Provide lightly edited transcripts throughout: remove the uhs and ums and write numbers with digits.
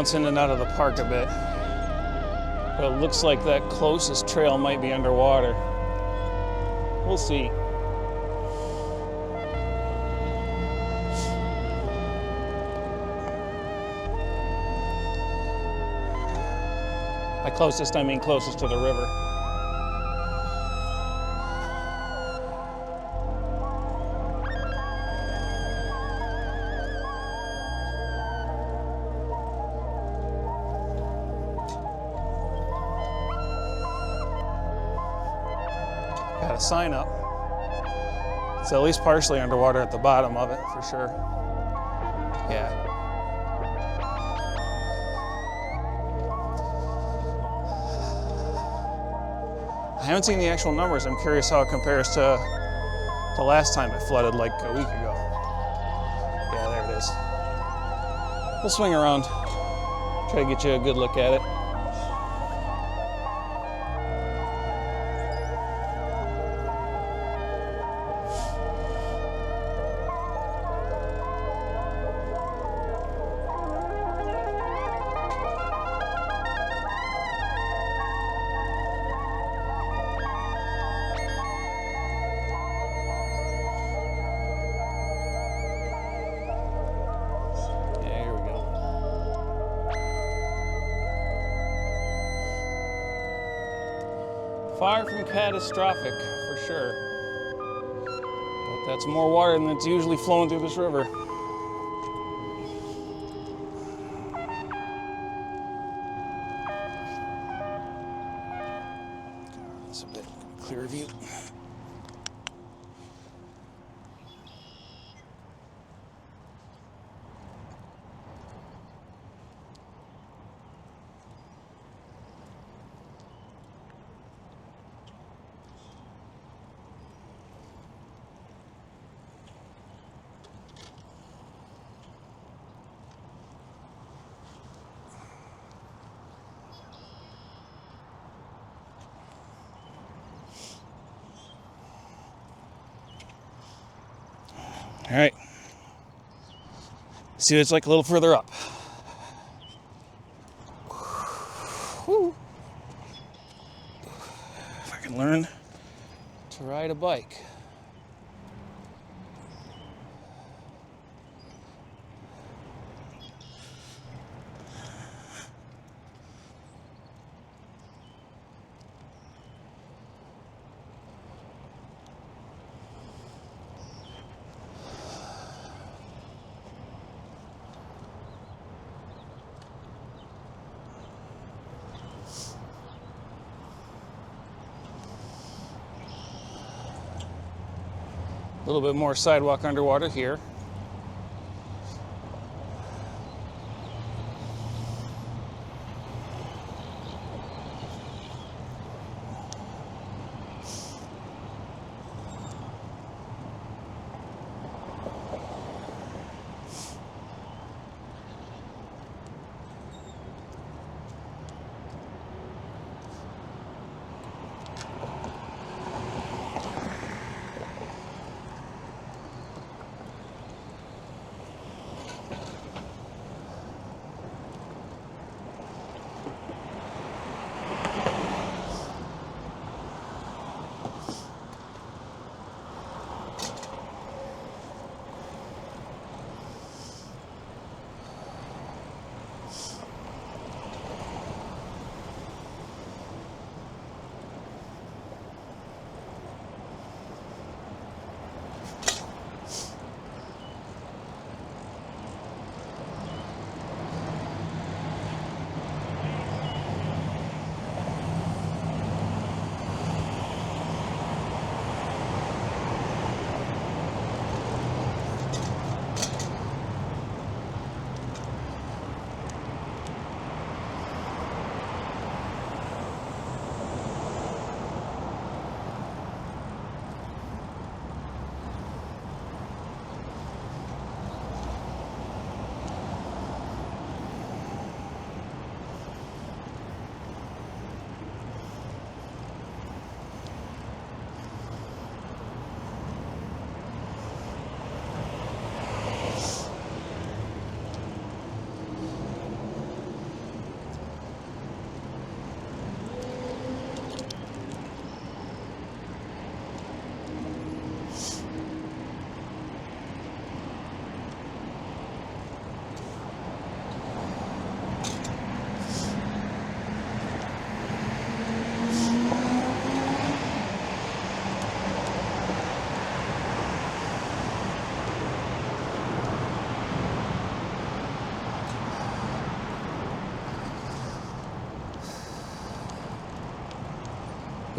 bounce in and out of the park a bit. But it looks like that closest trail might be underwater. We'll see. By closest, I mean closest to the river. Got a sign up. It's at least partially underwater at the bottom of it, for sure. Yeah. I haven't seen the actual numbers. I'm curious how it compares to the last time it flooded like a week ago. Yeah, there it is. We'll swing around, try to get you a good look at it. Far from catastrophic, for sure. But that's more water than that's usually flowing through this river. That's a bit clearer view. All right, see what it's like a little further up. Whew. If I can learn to ride a bike. A little bit more sidewalk underwater here.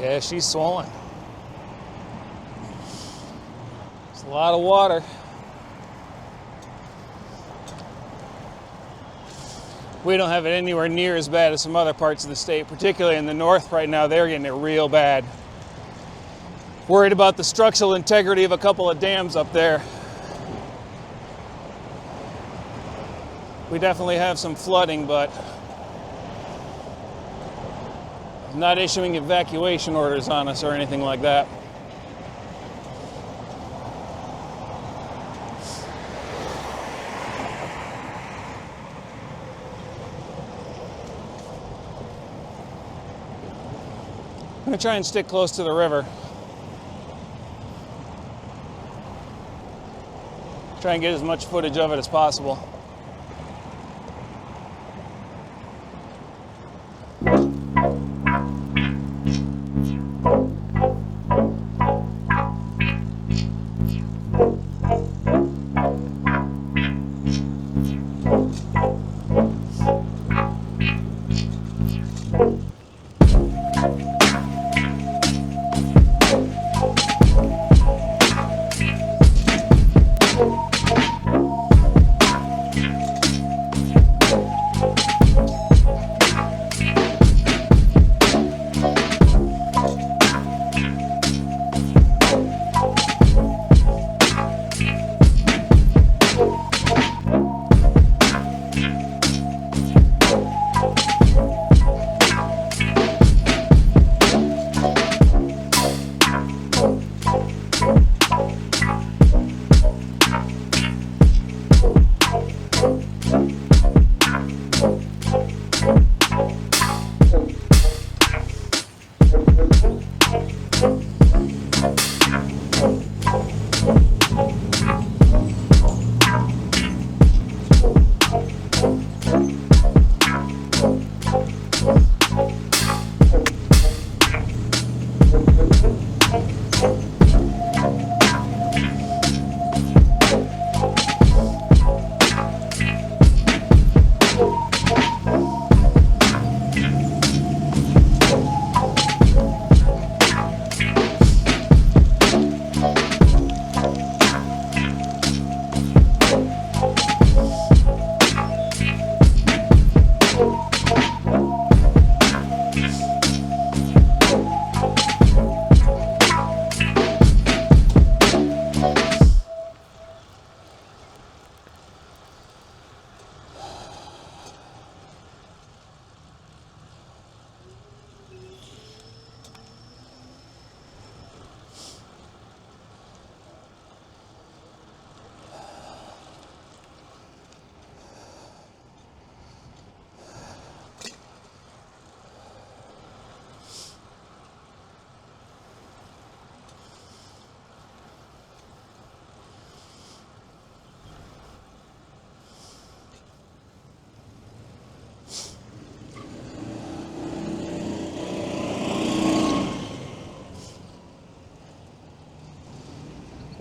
Yeah, she's swollen. It's a lot of water. We don't have it anywhere near as bad as some other parts of the state, particularly in the north right now. They're getting it real bad. Worried about the structural integrity of a couple of dams up there. We definitely have some flooding, but I'm not issuing evacuation orders on us or anything like that. I'm going to try and stick close to the river. Try and get as much footage of it as possible.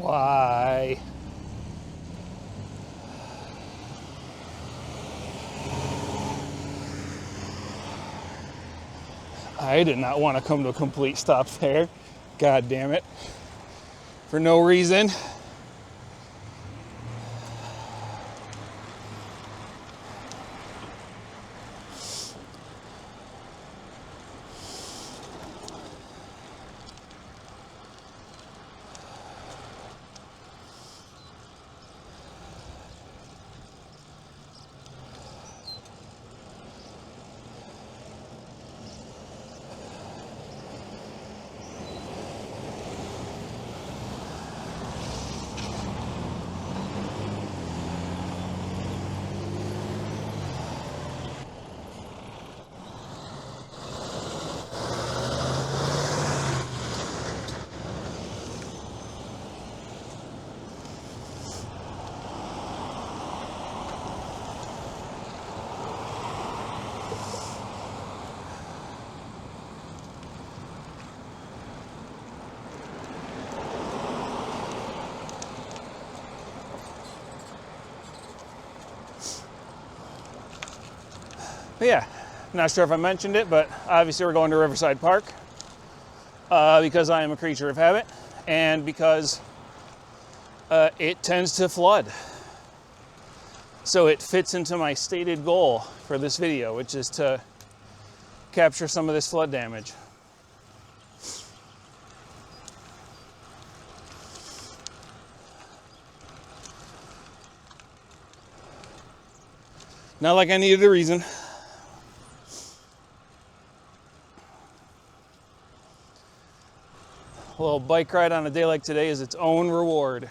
Why? I did not want to come to a complete stop there. God damn it. For no reason. But yeah, not sure if I mentioned it, but obviously we're going to Riverside Park. because I am a creature of habit and because it tends to flood. So it fits into my stated goal for this video, which is to capture some of this flood damage. Not like I needed a reason. A little bike ride on a day like today is its own reward.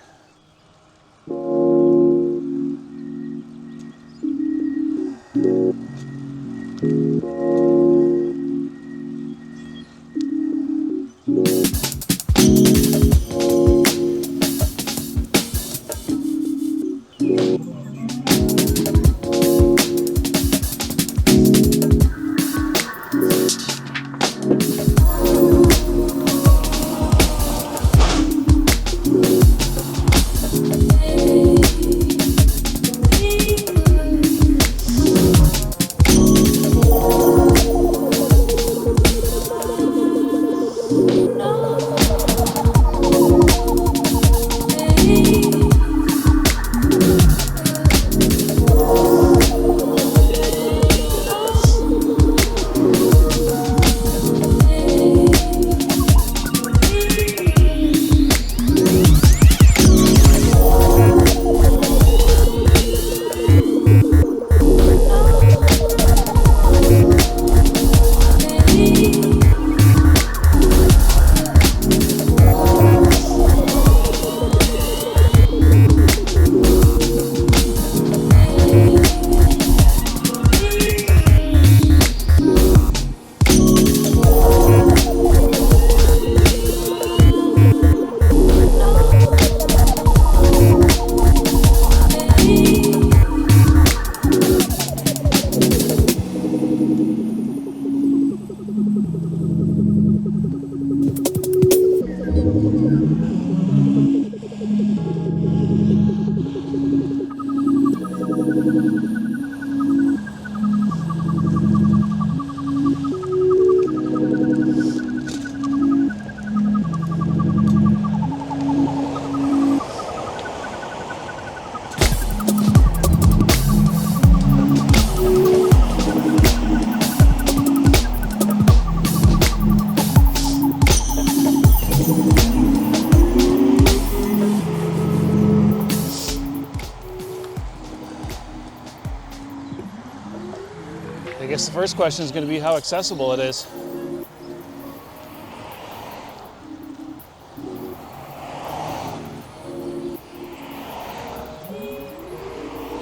I guess the first question is going to be how accessible it is.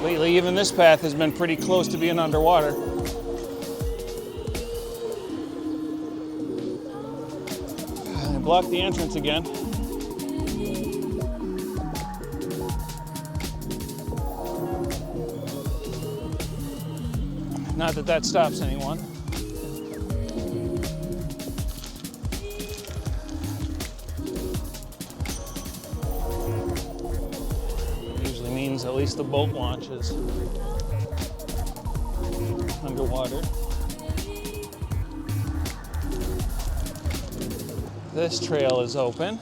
Lately, even this path has been pretty close to being underwater. I blocked the entrance again. Not that that stops anyone. Usually means at least the boat launch is underwater. This trail is open.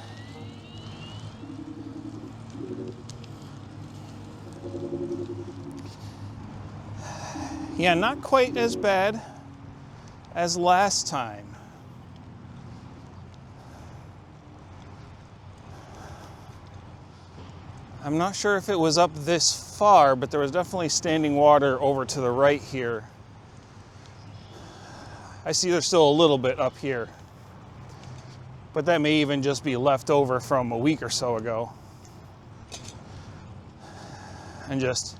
Yeah, not quite as bad as last time. I'm not sure if it was up this far, but there was definitely standing water over to the right here. I see there's still a little bit up here, but that may even just be left over from a week or so ago and just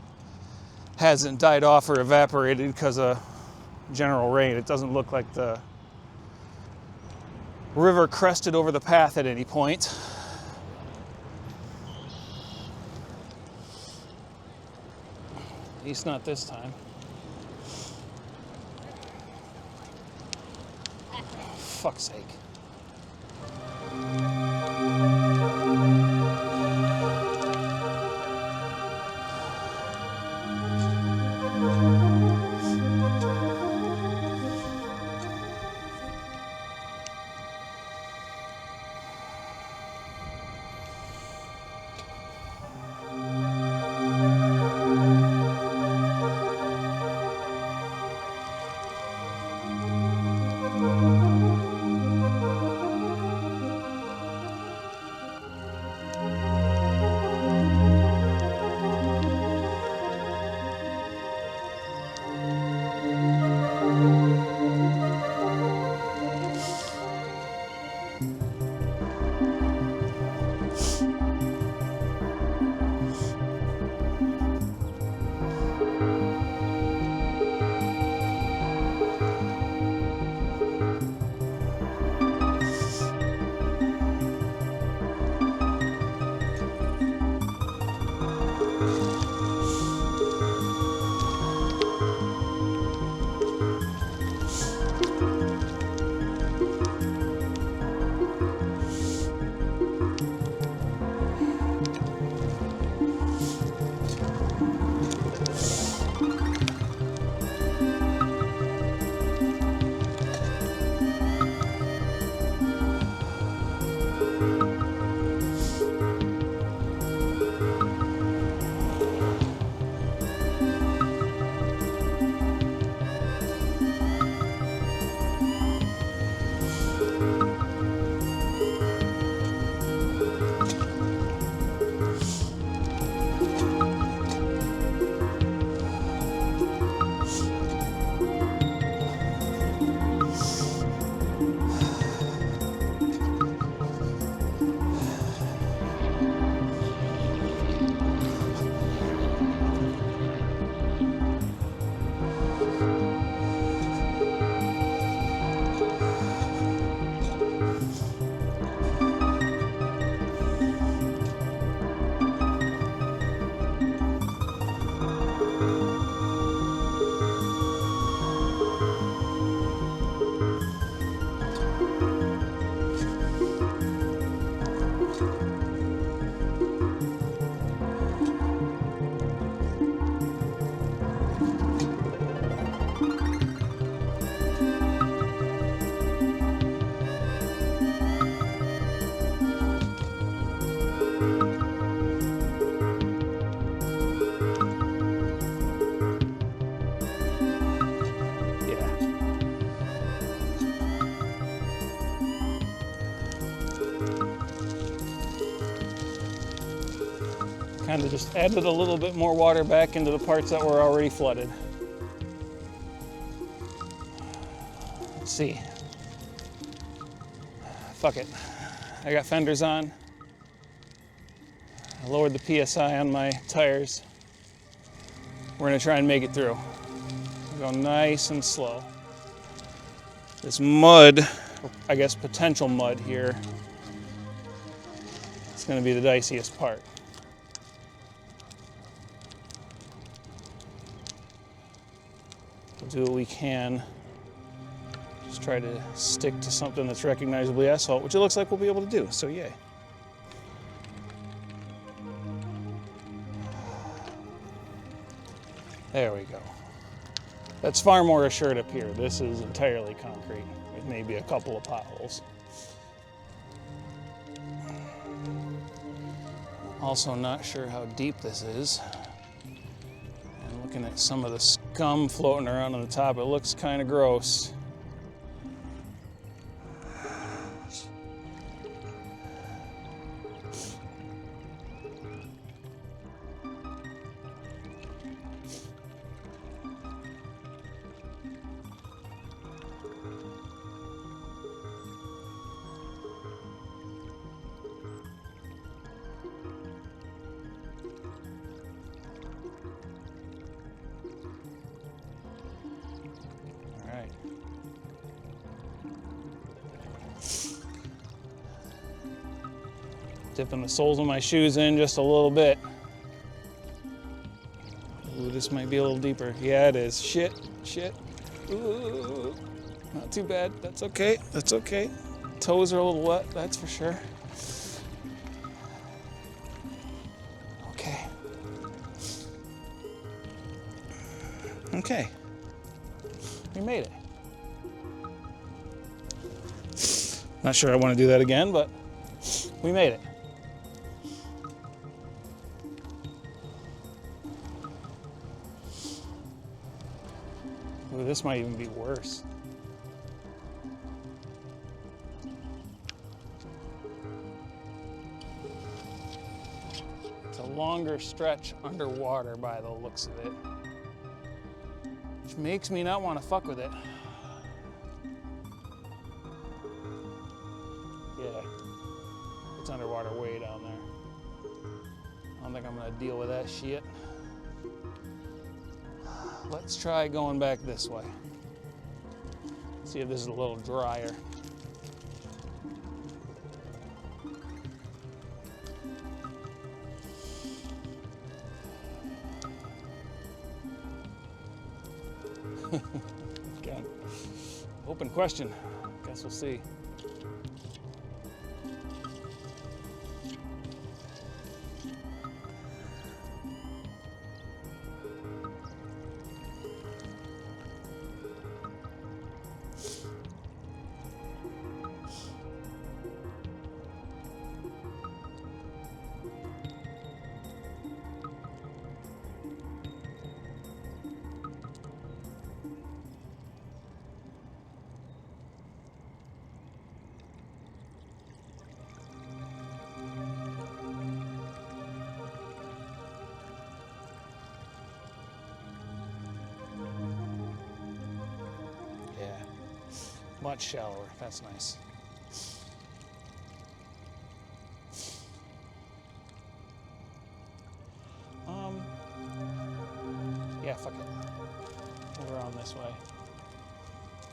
hasn't died off or evaporated because of general rain. It doesn't look like the river crested over the path at any point. At least not this time. Fuck's sake. Kind of just added a little bit more water back into the parts that were already flooded. Let's see. Fuck it. I got fenders on. I lowered the PSI on my tires. We're gonna try and make it through. Go nice and slow. This mud, I guess potential mud here, it's gonna be the diciest part. We'll do what we can. Just try to stick to something that's recognizably asphalt, which it looks like we'll be able to do, so yay. There we go. That's far more assured up here. This is entirely concrete with maybe a couple of potholes. Also not sure how deep this is. And looking at some of the scum floating around on the top, it looks kind of gross. Dipping the soles of my shoes in just a little bit. Ooh, this might be a little deeper. Yeah, it is. Shit, shit. Ooh, not too bad. That's okay. That's okay. Toes are a little wet, that's for sure. Okay. Okay. We made it. Not sure I want to do that again, but we made it. Ooh, this might even be worse. It's a longer stretch underwater by the looks of it, which makes me not want to fuck with it. Yeah, it's underwater way down there. I don't think I'm gonna deal with that shit. Let's try going back this way. See if this is a little drier. Okay. Open question. Guess we'll see. Much shallower, that's nice. Yeah, fuck it. Move around this way.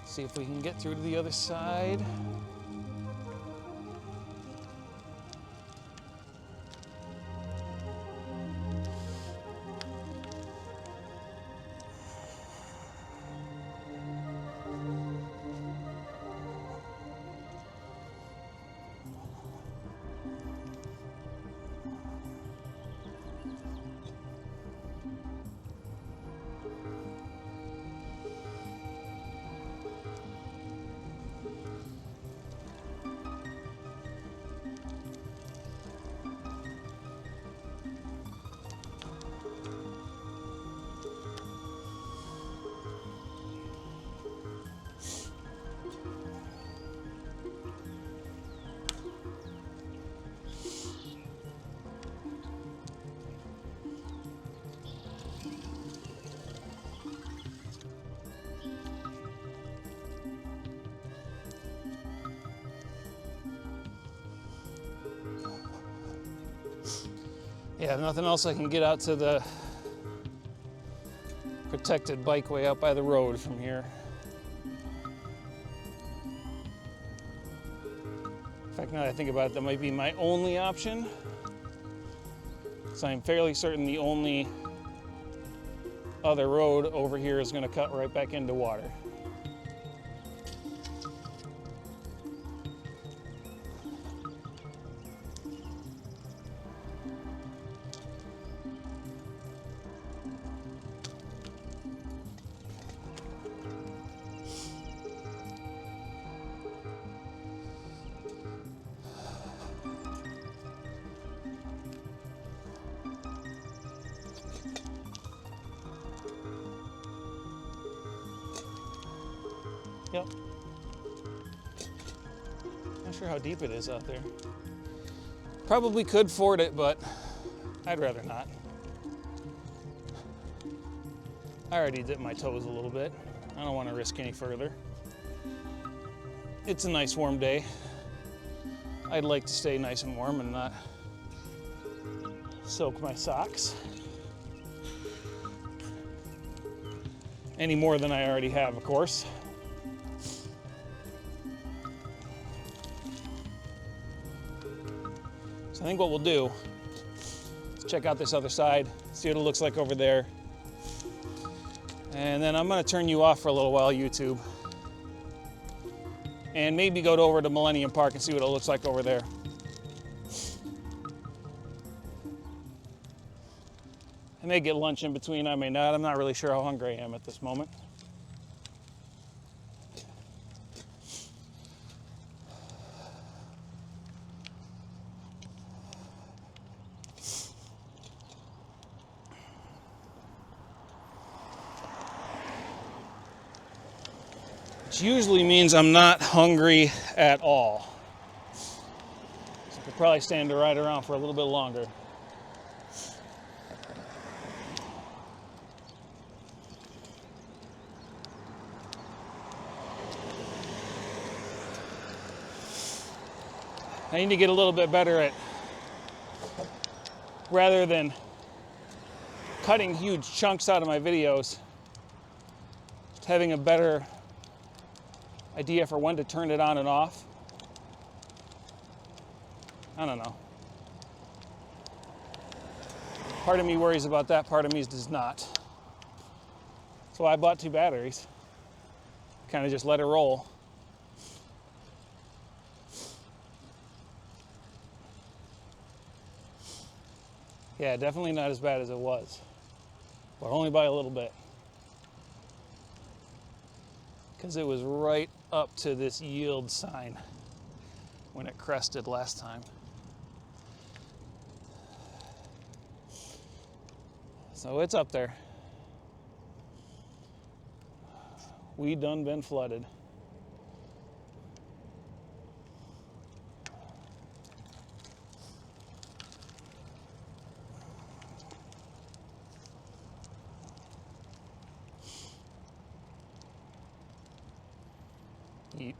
See if we can get through to the other side. Yeah, if nothing else, I can get out to the protected bikeway out by the road from here. In fact, now that I think about it, that might be my only option. So I'm fairly certain the only other road over here is going to cut right back into water. Yep. Not sure how deep it is out there. Probably could ford it, but I'd rather not. I already dipped my toes a little bit. I don't want to risk any further. It's a nice warm day. I'd like to stay nice and warm and not soak my socks any more than I already have, of course. So I think what we'll do is check out this other side, see what it looks like over there. And then I'm gonna turn you off for a little while, YouTube. And maybe go over to Millennium Park and see what it looks like over there. I may get lunch in between, I may not. I'm not really sure how hungry I am at this moment. Which usually means I'm not hungry at all. So I could probably stand to ride around for a little bit longer. I need to get a little bit better at, rather than cutting huge chunks out of my videos, just having a better idea for when to turn it on and off. I don't know. Part of me worries about that, part of me does not. So I bought 2 batteries. Kind of just let it roll. Yeah, definitely not as bad as it was, but only by a little bit. Because it was right up to this yield sign when it crested last time. So it's up there. We done been flooded. Eat.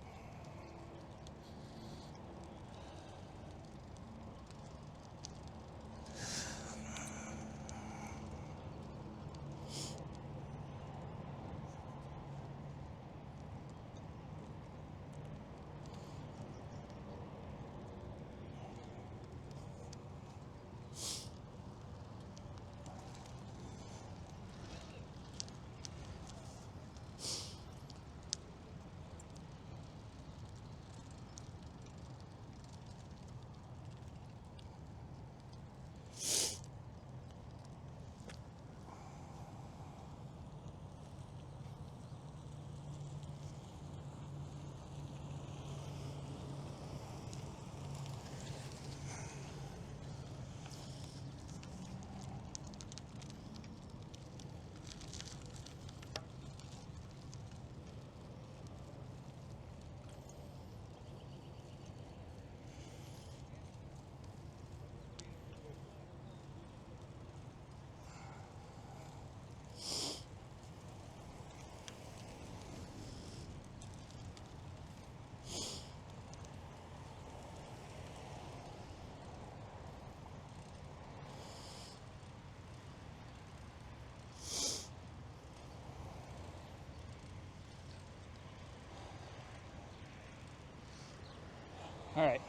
All right.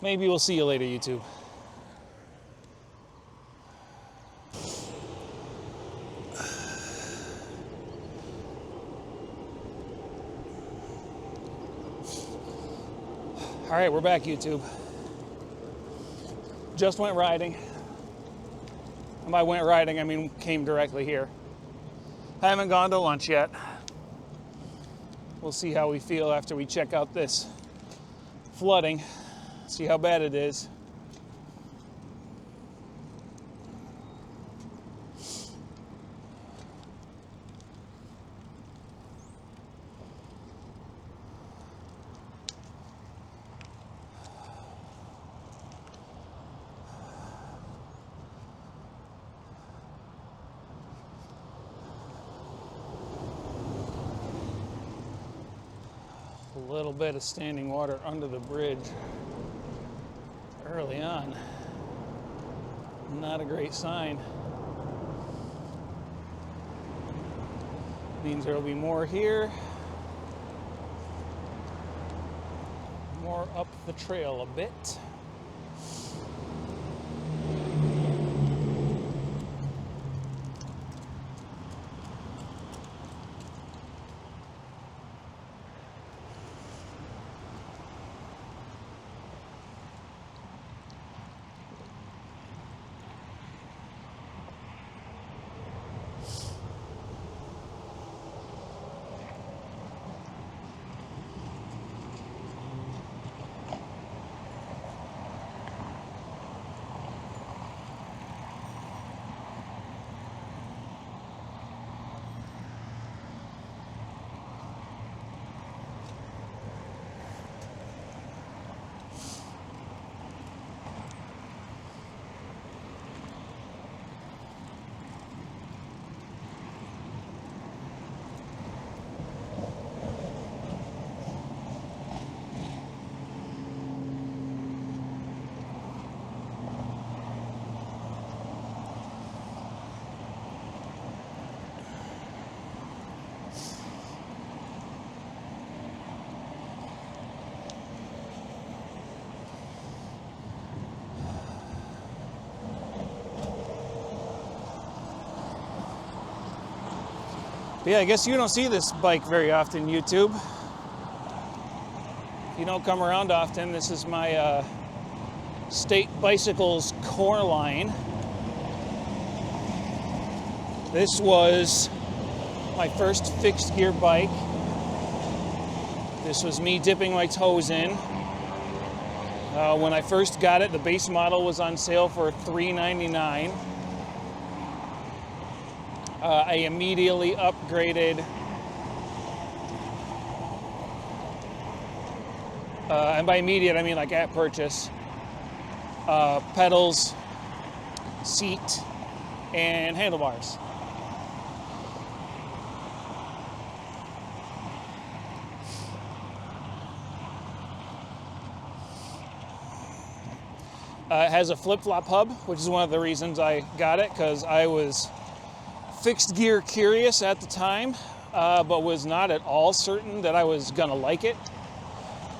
Maybe we'll see you later, YouTube. All right, we're back, YouTube. Just went riding. And by went riding, I mean came directly here. I haven't gone to lunch yet. We'll see how we feel after we check out this flooding, see how bad it is. A little bit of standing water under the bridge early on. Not a great sign. Means there will be more here. More up the trail a bit. Yeah, I guess you don't see this bike very often, YouTube. If you don't come around often, this is my State Bicycles core line. This was my first fixed gear bike. This was me dipping my toes in. When I first got it, the base model was on sale for $399. I immediately upgraded, and by immediate I mean like at purchase, pedals, seat, and handlebars. It has a flip-flop hub, which is one of the reasons I got it, because I was fixed gear curious at the time, but was not at all certain that I was gonna like it,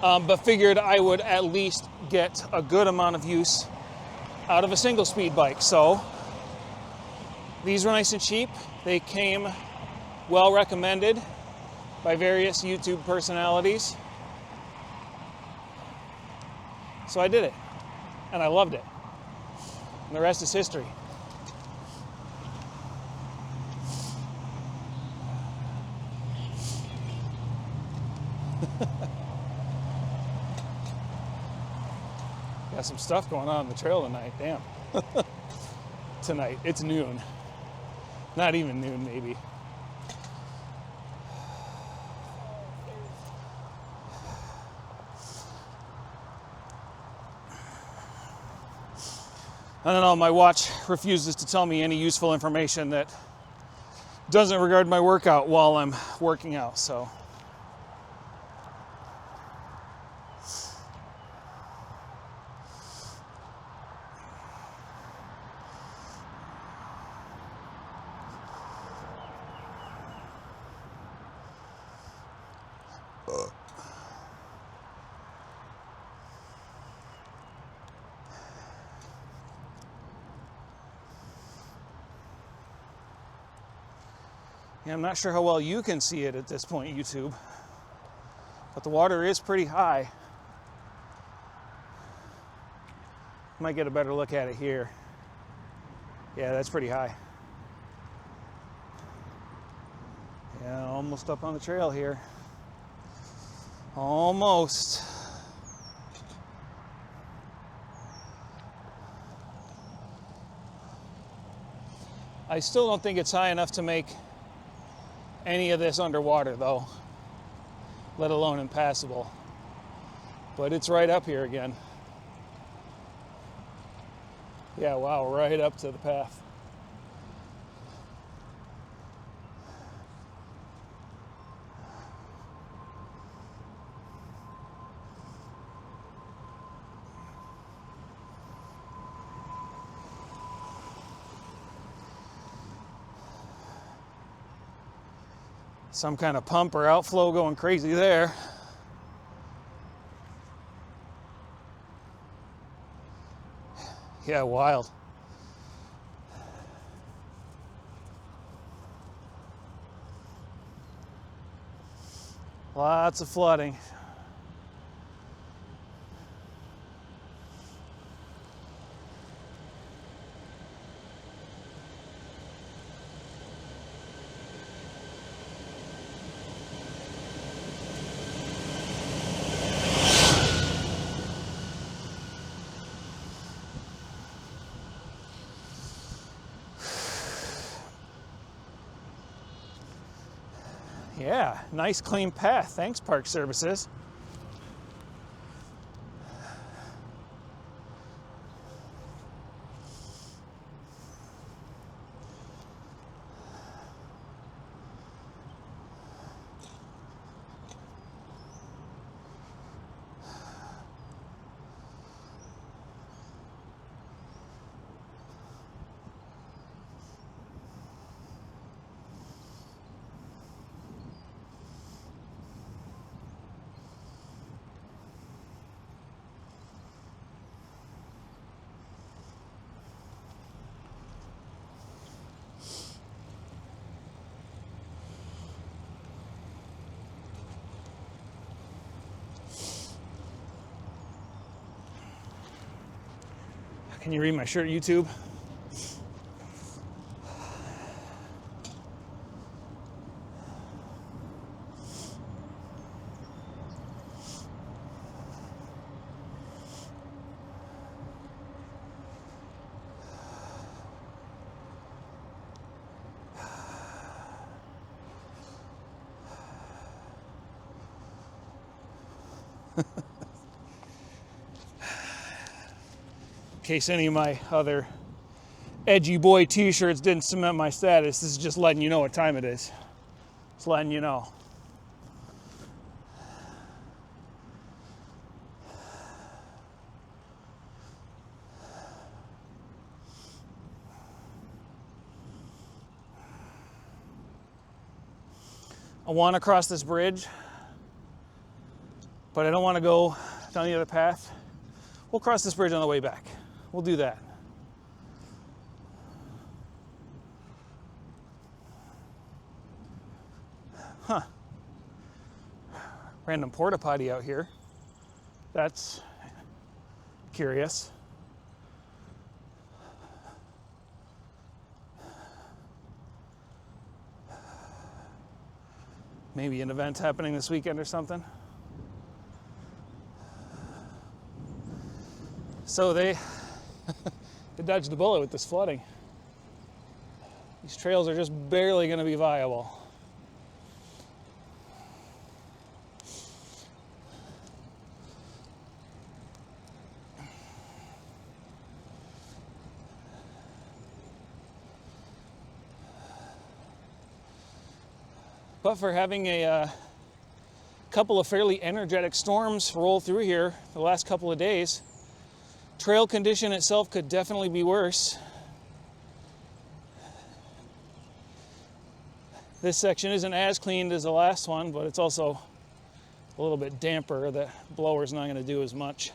but figured I would at least get a good amount of use out of a single speed bike. So these were nice and cheap. They came well recommended by various YouTube personalities. So I did it, and I loved it. And the rest is history. Got some stuff going on the trail tonight, damn. Tonight, it's noon. Not even noon, maybe. I don't know, my watch refuses to tell me any useful information that doesn't regard my workout while I'm working out, so. Yeah, I'm not sure how well you can see it at this point, YouTube, but the water is pretty high. Might get a better look at it here. Yeah, that's pretty high. Yeah, almost up on the trail here. Almost. I still don't think it's high enough to make any of this underwater though, let alone impassable. But it's right up here again. Yeah, wow, right up to the path. Some kind of pump or outflow going crazy there. Yeah, wild. Lots of flooding. Yeah, nice clean path. Thanks, Park Services. Can you read my shirt, YouTube? In case any of my other edgy boy t-shirts didn't cement my status, this is just letting you know what time it is. It's letting you know. I want to cross this bridge, but I don't want to go down the other path. We'll cross this bridge on the way back. We'll do that. Huh. Random porta potty out here. That's curious. Maybe an event happening this weekend or something. So they dodged the bullet with this flooding. These trails are just barely going to be viable. But for having a couple of fairly energetic storms roll through here the last couple of days, trail condition itself could definitely be worse. This section isn't as cleaned as the last one, but it's also a little bit damper. The blower's not going to do as much.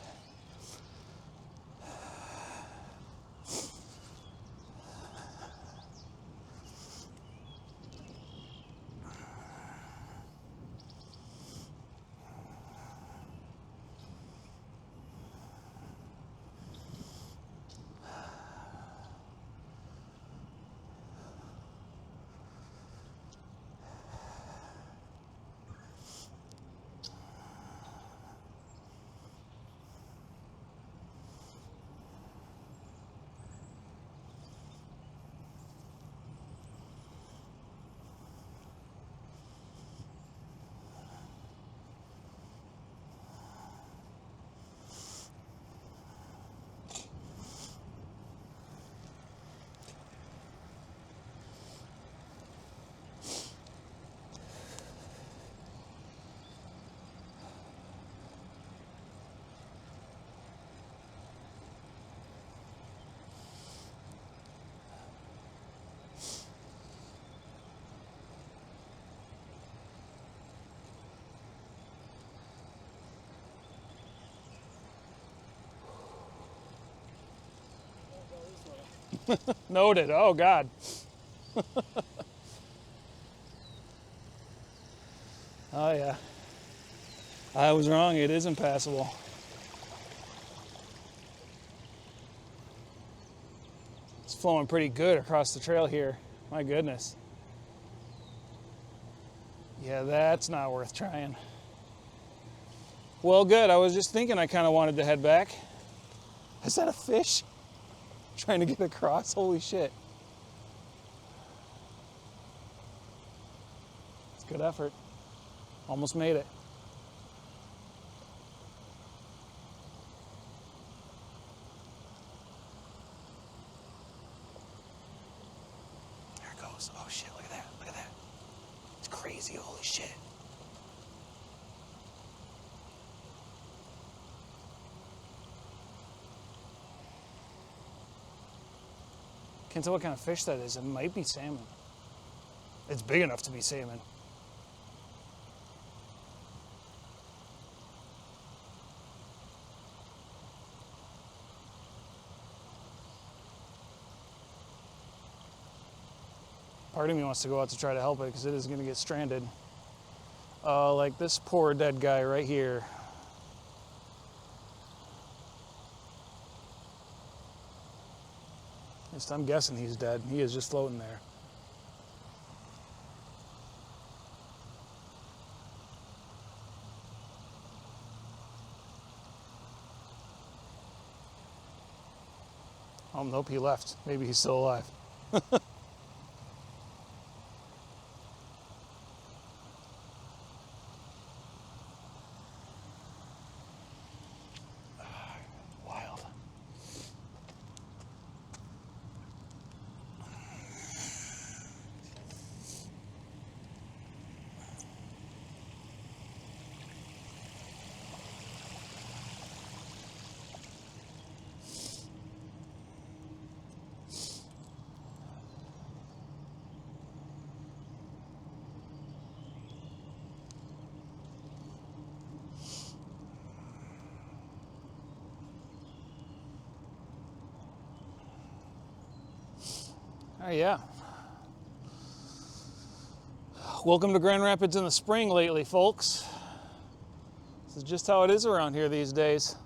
Noted. Oh, God. Oh, yeah. I was wrong. It is impassable. It's flowing pretty good across the trail here. My goodness. Yeah, that's not worth trying. Well, good. I was just thinking I kind of wanted to head back. Is that a fish? Trying to get across? Holy shit. It's good effort. Almost made it. There it goes. Oh shit, look at that. Look at that. It's crazy. Holy shit. Can't tell what kind of fish that is. It might be salmon. It's big enough to be salmon. Part of me wants to go out to try to help it because it is going to get stranded. Like this poor dead guy right here. At least I'm guessing he's dead. He is just floating there. Oh, nope, he left. Maybe he's still alive. Wild. Oh, yeah. Welcome to Grand Rapids in the spring lately, folks. This is just how it is around here these days.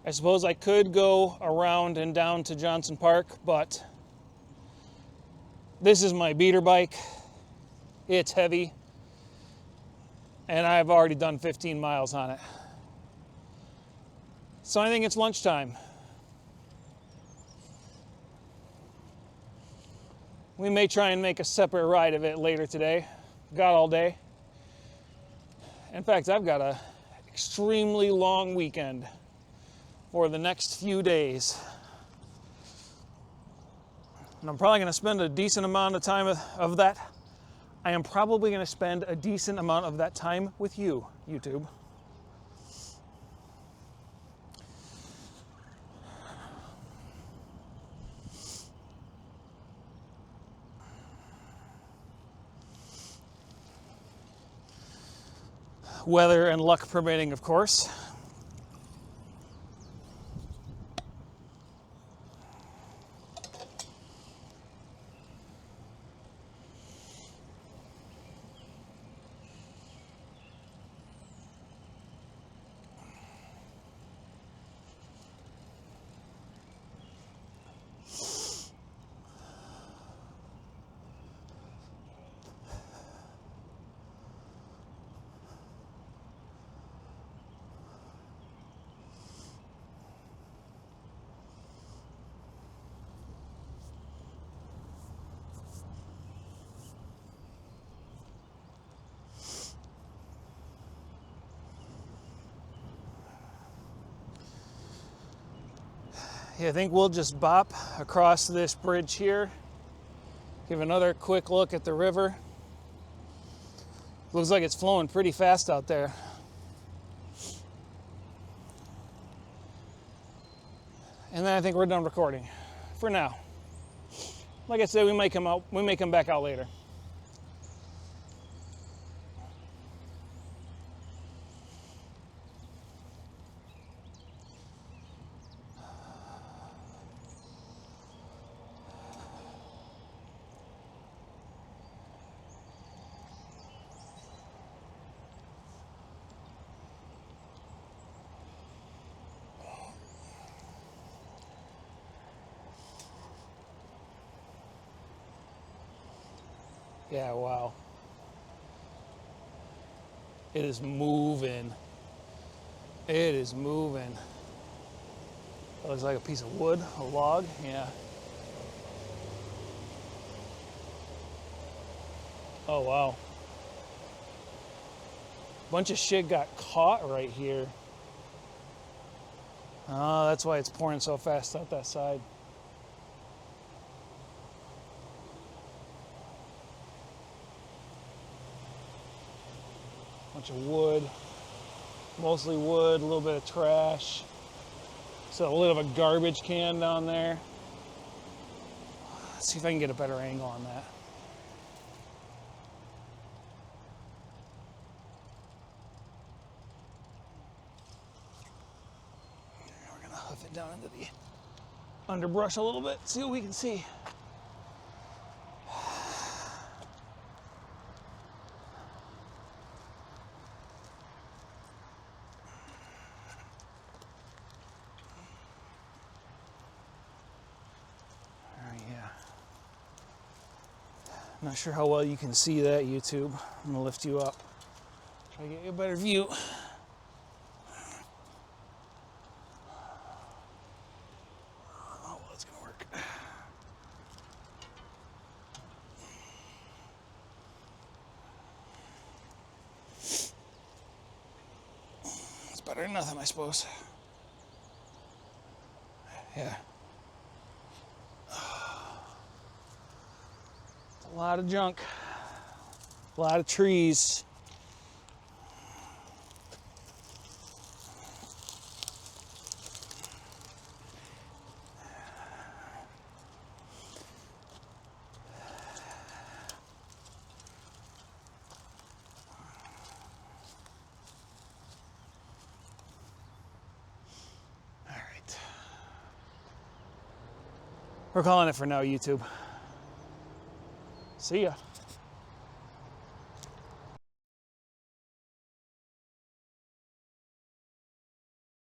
I suppose I could go around and down to Johnson Park, but this is my beater bike. It's heavy, and I've already done 15 miles on it. So I think it's lunchtime. We may try and make a separate ride of it later today. Got all day. In fact, I've got an extremely long weekend for the next few days. And I'm probably going to spend a decent amount of time of that. I am probably going to spend a decent amount of that time with you, YouTube. Weather and luck permitting, of course. Yeah, I think we'll just bop across this bridge here. Give another quick look at the river. Looks like it's flowing pretty fast out there. And then I think we're done recording for now. like I said, we may come back out later. Yeah, wow. It is moving. It is moving. That looks like a piece of wood, a log, yeah. Oh, wow. Bunch of shit got caught right here. Oh, that's why it's pouring so fast out that side. Bunch of wood, mostly wood, a little bit of trash. So a little bit of a garbage can down there. Let's see if I can get a better angle on that. We're gonna hoof it down into the underbrush a little bit, see what we can see. Not sure how well you can see that, YouTube. I'm gonna lift you up. Try to get you a better view. Oh, well, it's gonna work. It's better than nothing, I suppose. Yeah. A lot of junk, a lot of trees. All right. We're calling it for now, YouTube. See ya.